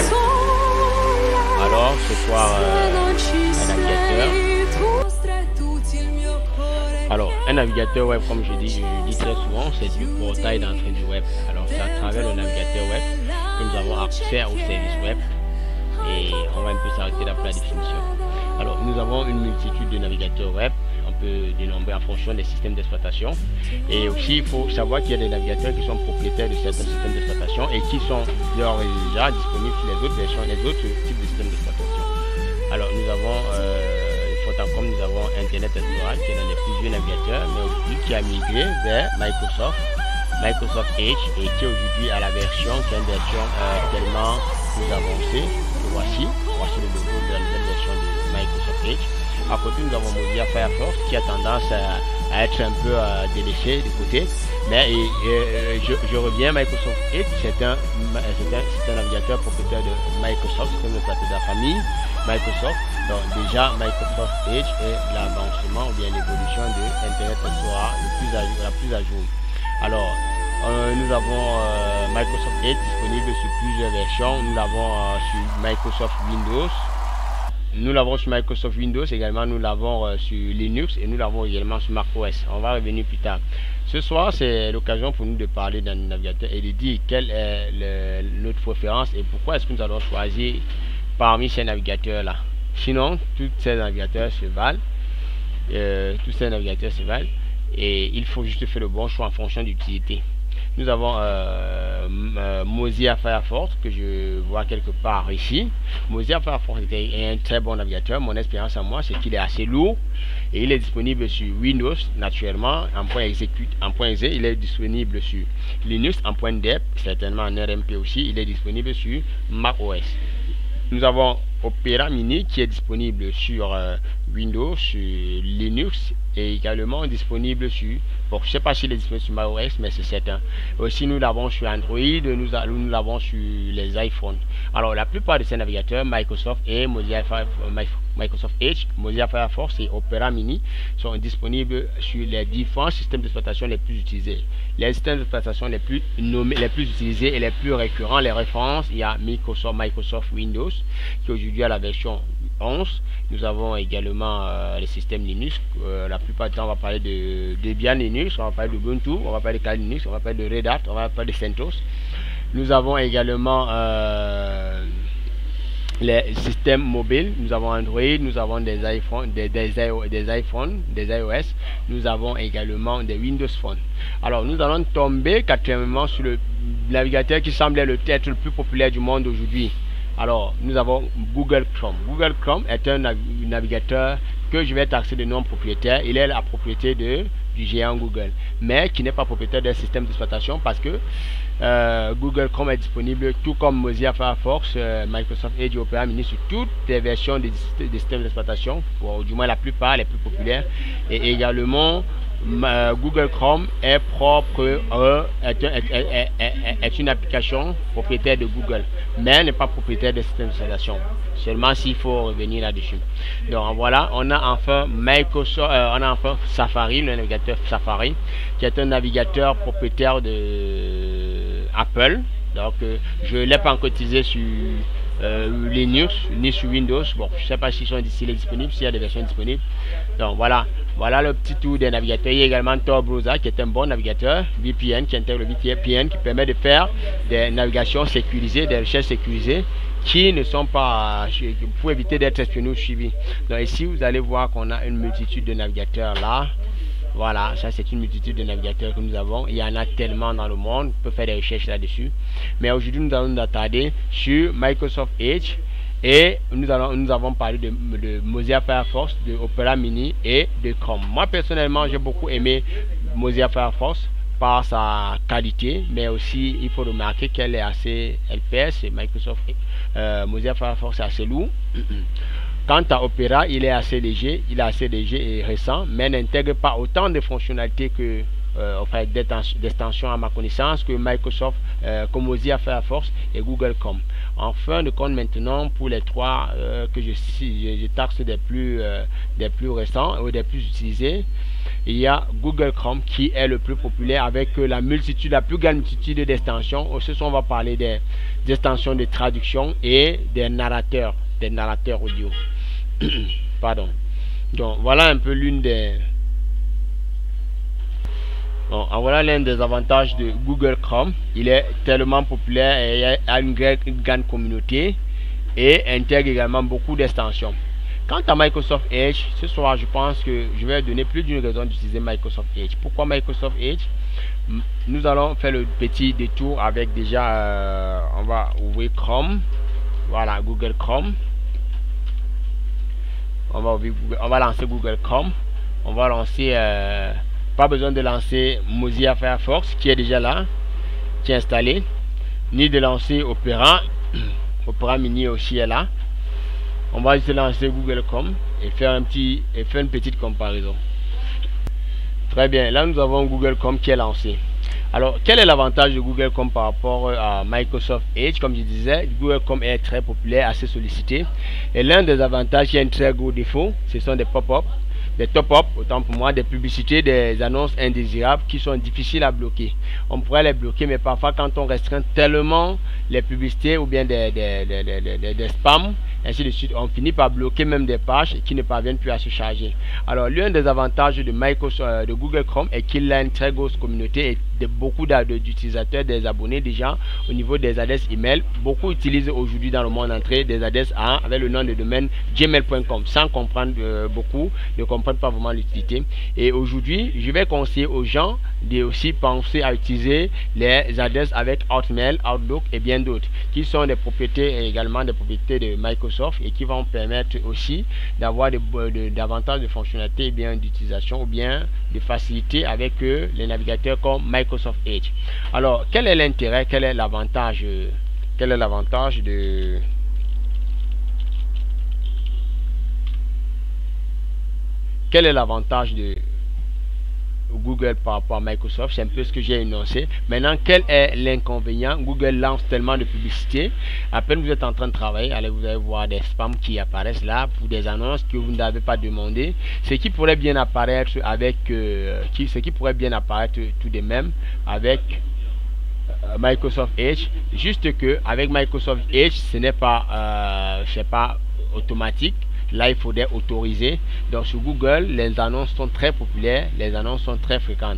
web. Alors, c'est quoi un navigateur? Alors, un navigateur web, comme je dis très souvent, c'est du portail d'entrée du web. Alors, c'est à travers le navigateur web que nous avons accès au service web. Et on va un peu s'arrêter là pour la définition. Alors, nous avons une multitude de navigateurs web. On peut dénombrer en fonction des systèmes d'exploitation. Et aussi, il faut savoir qu'il y a des navigateurs qui sont propriétaires de certains systèmes d'exploitation et qui sont déjà disponibles sur les autres versions, les autres types de systèmes d'exploitation. Alors, nous avons nous avons Internet Explorer qui est l'un des plus vieux navigateurs, mais aussi qui a migré vers Microsoft Edge et qui aujourd'hui a la version qui est une version tellement plus avancée. Voici le logo de la nouvelle version de Microsoft Edge. À côté, nous avons Mozilla Firefox qui a tendance à être un peu délaissé de côté. Mais je reviens, Microsoft Edge, c'est un navigateur propriétaire de Microsoft, c'est de la famille Microsoft. Donc déjà, Microsoft Edge est l'avancement ou bien l'évolution de Internet Explorer la plus à jour. Alors, nous avons Microsoft Edge disponible sur plusieurs versions. Nous l'avons sur Microsoft Windows. Nous l'avons sur Microsoft Windows également, nous l'avons sur Linux et nous l'avons également sur macOS. On va revenir plus tard. Ce soir, c'est l'occasion pour nous de parler d'un navigateur et de dire quelle est notre préférence et pourquoi est-ce que nous allons choisir parmi ces navigateurs-là. Sinon, tous ces navigateurs se valent. Et il faut juste faire le bon choix en fonction d'utilité. Nous avons Mozilla Firefox que je vois quelque part ici. Mozilla Firefox est un très bon navigateur. Mon expérience à moi, c'est qu'il est assez lourd et il est disponible sur Windows naturellement en .exe. Il est disponible sur Linux en .deb, certainement en RMP aussi. Il est disponible sur macOS. Nous avons Opera Mini qui est disponible sur Windows, sur Linux et également disponible sur, bon, je ne sais pas s'il est disponible sur macOS, mais c'est certain. Aussi, nous l'avons sur Android, nous l'avons sur les iPhones. Alors, la plupart de ces navigateurs, Microsoft et Microsoft Edge, Mozilla Firefox et Opera Mini sont disponibles sur les différents systèmes d'exploitation les plus utilisés. Les systèmes d'exploitation les plus utilisés et les plus récurrents, les références, il y a Microsoft Windows qui aujourd'hui a la version 11. Nous avons également les systèmes Linux. La plupart du temps, on va parler de Debian Linux, on va parler de Ubuntu, on va parler de Kali Linux, on va parler de Red Hat, on va parler de CentOS. Nous avons également les systèmes mobiles. Nous avons Android, nous avons des iPhones, des iOS, nous avons également des Windows Phone. Alors, nous allons tomber quatrièmement sur le navigateur qui semble être le plus populaire du monde aujourd'hui. Alors, nous avons Google Chrome. Google Chrome est un navigateur que je vais taxer de non propriétaire. Il est la propriété du géant Google, mais qui n'est pas propriétaire d'un système d'exploitation parce que Google Chrome est disponible tout comme Mozilla Firefox, Microsoft Edge et Opera Mini sur toutes les versions des systèmes d'exploitation, du moins la plupart, les plus populaires. Et également, Google Chrome est propre, est une application propriétaire de Google, mais n'est pas propriétaire des systèmes d'exploitation. Seulement s'il faut revenir là-dessus. Donc voilà, on a enfin Safari, le navigateur Safari, qui est un navigateur propriétaire de Apple. Donc je ne l'ai pas encore utilisé sur Linux ni sur Windows. Bon, je ne sais pas s'il est disponible, s'il y a des versions disponibles. Donc voilà le petit tour des navigateurs. Il y a également Tor Browser qui est un bon navigateur, VPN qui intègre le VPN qui permet de faire des navigations sécurisées, des recherches sécurisées qui ne sont pas pour éviter d'être espionné ou suivi. Donc ici vous allez voir qu'on a une multitude de navigateurs là. Voilà, ça c'est une multitude de navigateurs que nous avons. Il y en a tellement dans le monde, on peut faire des recherches là-dessus. Mais aujourd'hui, nous allons nous attarder sur Microsoft Edge et nous avons parlé de Mozilla Firefox, de Opera Mini et de Chrome. Moi personnellement, j'ai beaucoup aimé Mozilla Firefox par sa qualité, mais aussi il faut remarquer qu'elle est assez LPS et Mozilla Firefox est assez lourd. Quant à Opera, il est assez léger et récent, mais n'intègre pas autant de fonctionnalités que d'extensions à ma connaissance que Microsoft, comme Mozilla Firefox et Google Chrome. En fin de compte, maintenant, pour les trois que je taxe des plus récents ou des plus utilisés, il y a Google Chrome qui est le plus populaire avec la plus grande multitude d'extensions. Ce soir, on va parler des extensions de traduction et des narrateurs audio. Pardon. Donc, voilà un peu l'une des... Bon, voilà l'un des avantages de Google Chrome. Il est tellement populaire et a une grande communauté et intègre également beaucoup d'extensions. Quant à Microsoft Edge, ce soir, je pense que je vais donner plus d'une raison d'utiliser Microsoft Edge. Pourquoi Microsoft Edge? Nous allons faire le petit détour avec déjà, on va ouvrir Chrome. Voilà, Google Chrome. On va lancer Google Chrome. On va lancer, pas besoin de lancer Mozilla Firefox qui est déjà là, qui est installé, ni de lancer Opera. Opera Mini aussi est là. On va juste lancer Google Chrome et faire une petite comparaison. Très bien, là nous avons Google Chrome qui est lancé. Alors, quel est l'avantage de Google Chrome par rapport à Microsoft Edge? Comme je disais, Google Chrome est très populaire, assez sollicité. Et l'un des avantages qui a un très gros défaut, ce sont des pop-up, des top-up, autant pour moi, des publicités, des annonces indésirables qui sont difficiles à bloquer. On pourrait les bloquer, mais parfois quand on restreint tellement les publicités ou bien des spams, ainsi de suite, on finit par bloquer même des pages qui ne parviennent plus à se charger. Alors, l'un des avantages de Google Chrome est qu'il a une très grosse communauté et beaucoup d'utilisateurs, des abonnés déjà au niveau des adresses email. Beaucoup utilisent aujourd'hui dans le monde entier des adresses avec le nom de domaine gmail.com sans comprendre beaucoup, ne comprennent pas vraiment l'utilité. Et aujourd'hui, je vais conseiller aux gens de aussi penser à utiliser les adresses avec Hotmail, Outlook et bien d'autres qui sont des propriétés également des propriétés de Microsoft et qui vont permettre aussi d'avoir davantage de fonctionnalités et bien d'utilisation ou bien de facilité avec les navigateurs comme Microsoft Edge. Alors, quel est l'intérêt, quel est l'avantage de Google par rapport à Microsoft? C'est un peu ce que j'ai énoncé. Maintenant, quel est l'inconvénient? Google lance tellement de publicité. À peine vous êtes en train de travailler, allez, vous allez voir des spams qui apparaissent là pour des annonces que vous n'avez pas demandé. Ce qui pourrait bien apparaître avec tout de même avec Microsoft Edge. Juste que avec Microsoft Edge, ce n'est pas automatique. Là, il faudrait autoriser. Donc, sur Google, les annonces sont très populaires, les annonces sont très fréquentes.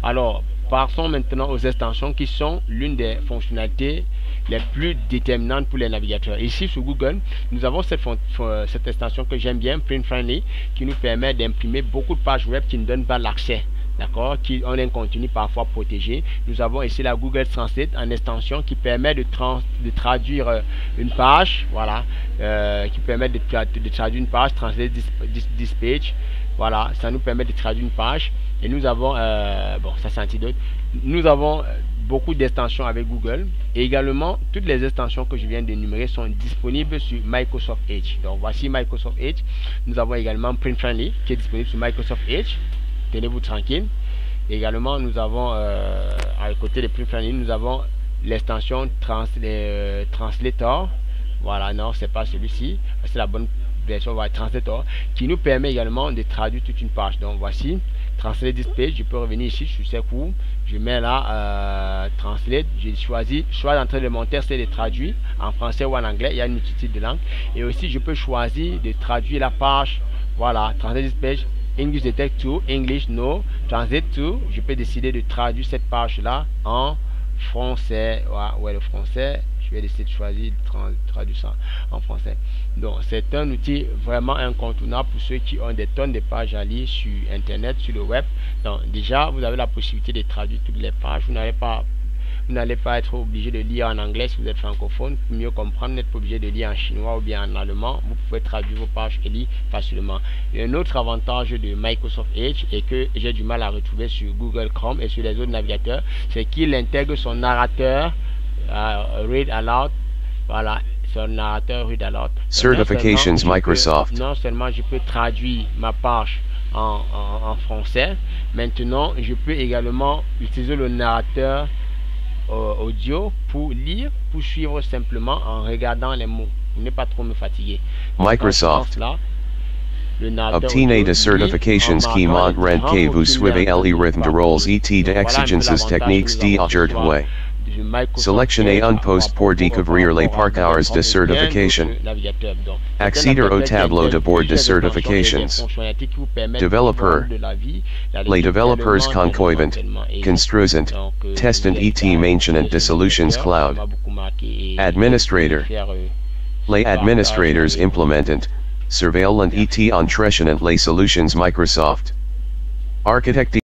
Alors, passons maintenant aux extensions qui sont l'une des fonctionnalités les plus déterminantes pour les navigateurs. Ici, sur Google, nous avons cette extension que j'aime bien, Print Friendly, qui nous permet d'imprimer beaucoup de pages web qui ne donnent pas l'accès. D'accord, qui ont un contenu parfois protégé. Nous avons ici la Google Translate en extension qui permet de traduire une page, voilà, qui permet de traduire une page, translate this page, voilà, ça nous permet de traduire une page. Et nous avons, bon, ça c'est antidote. Nous avons beaucoup d'extensions avec Google et également toutes les extensions que je viens d'énumérer sont disponibles sur Microsoft Edge. Donc voici Microsoft Edge. Nous avons également Print Friendly qui est disponible sur Microsoft Edge. Tenez-vous tranquille. Également, nous avons à côté de Print Friendly, nous avons l'extension Translator. Voilà, non, c'est pas celui-ci, c'est la bonne version, voilà, Translator, qui nous permet également de traduire toute une page. Donc voici Translate this page. Je peux revenir ici sur ces cours. Je mets là Translate. J'ai choisi choix d'entrée de mon texte et de traduire en français ou en anglais. Il y a une multitude de langues. Et aussi, je peux choisir de traduire la page. Voilà, Translate this page. English detect to, English no, translate to. Je peux décider de traduire cette page là en français. Ouais, le français. Je vais décider de choisir de traduire ça en français. Donc c'est un outil vraiment incontournable pour ceux qui ont des tonnes de pages à lire sur internet, sur le web. Donc déjà vous avez la possibilité de traduire toutes les pages. Vous n'allez pas être obligé de lire en anglais si vous êtes francophone. Pour mieux comprendre, vous n'êtes pas obligé de lire en chinois ou bien en allemand. Vous pouvez traduire vos pages et lire facilement. Et un autre avantage de Microsoft Edge et que j'ai du mal à retrouver sur Google Chrome et sur les autres navigateurs, c'est qu'il intègre son narrateur Read Aloud. Voilà, son narrateur Read Aloud. Certifications Microsoft. Non seulement je peux traduire ma page en français, maintenant je peux également utiliser le narrateur audio pour lire, pour suivre simplement en regardant les mots. Vous n'êtes pas trop me fatiguer. Microsoft. Obtenez de certifications qui m'ont rend que vous suivez les rythmes de rôles et de exigences techniques d'aujourd'hui. Sélectionnez un poste pour découvrir les parcours de certification. Accéder au tableau de bord de certifications. Développeur. Les développeurs concoivent, construisent, testent et maintiennent de solutions cloud. Administrator. Les administrators implementent, surveillent et entretiennent les solutions Microsoft. Architect.